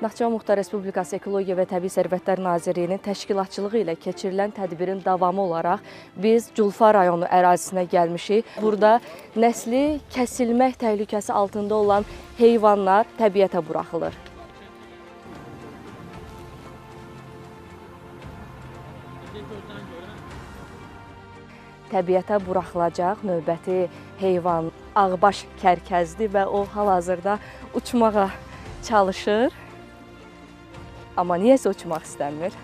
Naxçıvan Muxtar Respublikası Ekologiya və Təbii Sərvətlər Nazirliyinin təşkilatçılığı ilə keçirilən tədbirin davamı olaraq biz Culfa rayonu ərazisinə gəlmişik. Burada nəsli kəsilmək təhlükəsi altında olan heyvanlar təbiətə buraxılır. Təbiətə buraxılacaq növbəti heyvan ağbaş kərkəzdir və o hal-hazırda uçmağa çalışır. Amma niyəsə uçmaq istəmir.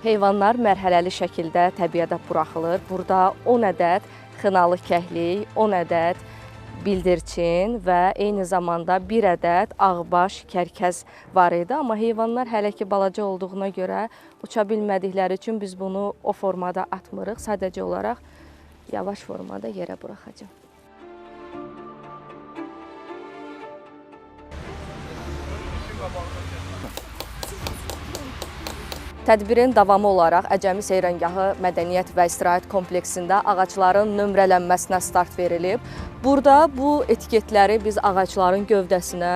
Heyvanlar mərhələli şəkildə təbiətə buraxılır. Burada 10 ədəd xınalı kəhlik, 10 ədəd bildirçin və eyni zamanda 1 ədəd ağbaş kərkəz var idi. Amma heyvanlar hələ ki balaca olduğuna görə uça bilmədikləri üçün biz bunu o formada atmırıq. Sadəcə olaraq yavaş formada yerə buraxacağıq. Tədbirin davamı olaraq Əcəmi Seyrəngahı Mədəniyyət və İstirahət kompleksində ağacların nömrələnməsinə start verilib. Burada bu etiketləri biz ağacların gövdəsinə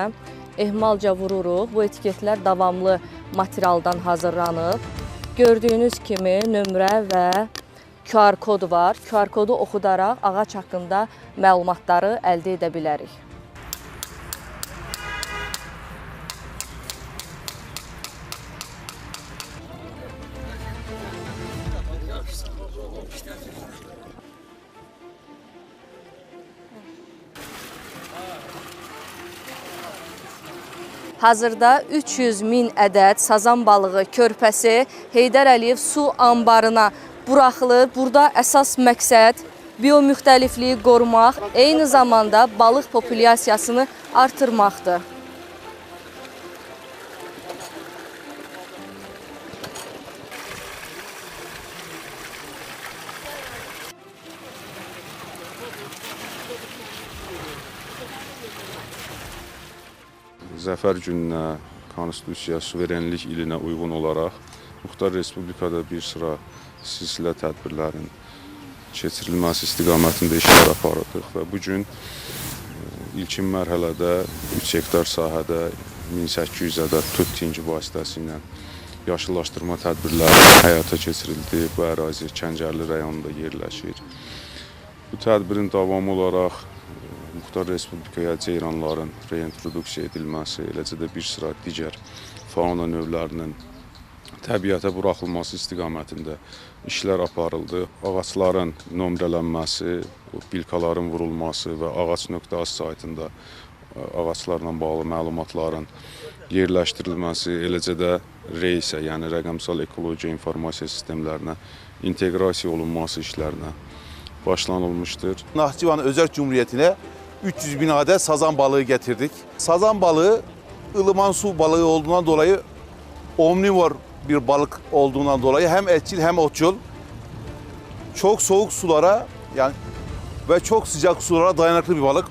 ehmalca vururuq. Bu etiketlər davamlı materialdan hazırlanıb. Gördüyünüz kimi nömrə və QR kod var. QR kodu oxudaraq ağac haqqında məlumatları əldə edə bilərik. Hazırda 300 min ədəd sazan balığı körpəsi Heydər Əliyev su anbarına buraxılır. Burada əsas məqsəd biomüxtəlifliyi qorumaq, eyni zamanda balıq populyasiyasını artırmaqdır. Zəfər gününə, konstitusiya, suverenlik ilinə uyğun olaraq Muxtar Respublikada bir sıra silsilə tədbirlərin keçirilməsi istiqamətində işlər aparırdıq və bugün ilkin mərhələdə 3 hektar sahədə 1800 ədəd tut tinci vasitəsilə yaşıllaşdırma tədbirləri həyata keçirildi. Bu ərazi Kəncərli rayonunda yerləşir. Bu tədbirin davamı olaraq Muxtar Respublikaya ceyranların reintroduksiya edilməsi, eləcə də bir sıra digər fauna növlərinin təbiətə buraxılması istiqamətində işlər aparıldı. Ağacların nömrələnməsi, bilkaların vurulması və ağac.az saytında ağaclarla bağlı məlumatların yerləşdirilməsi, eləcə də REIS-ə, yəni rəqəmsal ekologiya informasiya sistemlərinə inteqrasiya olunması işlərinə başlanılmışdır. Naxçıvan Özərk Cumhuriyyətinə 300 bin adet sazan balığı getirdik. Sazan balığı ılıman su balığı olduğundan dolayı omnivor bir balık olduğundan dolayı hem etçil hem otçul. Çok soğuk sulara yani ve çok sıcak sulara dayanıklı bir balık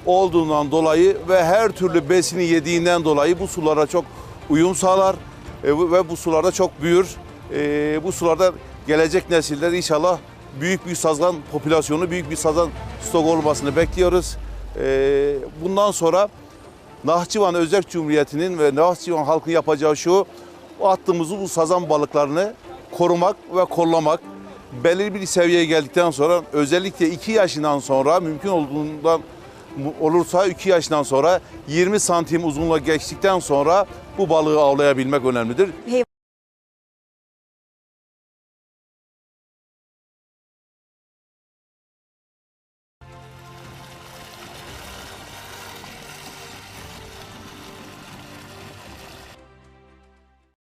olduğundan dolayı ve her türlü besini yediğinden dolayı bu sulara çok uyum sağlar ve bu sularda çok büyür. Bu sularda gelecek nesiller inşallah büyük bir sazan popülasyonu, büyük bir sazan stok olmasını bekliyoruz. Bundan sonra Naxçıvan Özərk Cumhuriyeti'nin ve Naxçıvan halkının yapacağı şu, attığımız bu sazan balıklarını korumak ve kollamak. Belirli bir seviyeye geldikten sonra özellikle 2 yaşından sonra mümkün olduğundan olursa 2 yaşından sonra 20 santim uzunluğa geçtikten sonra bu balığı avlayabilmek önemlidir.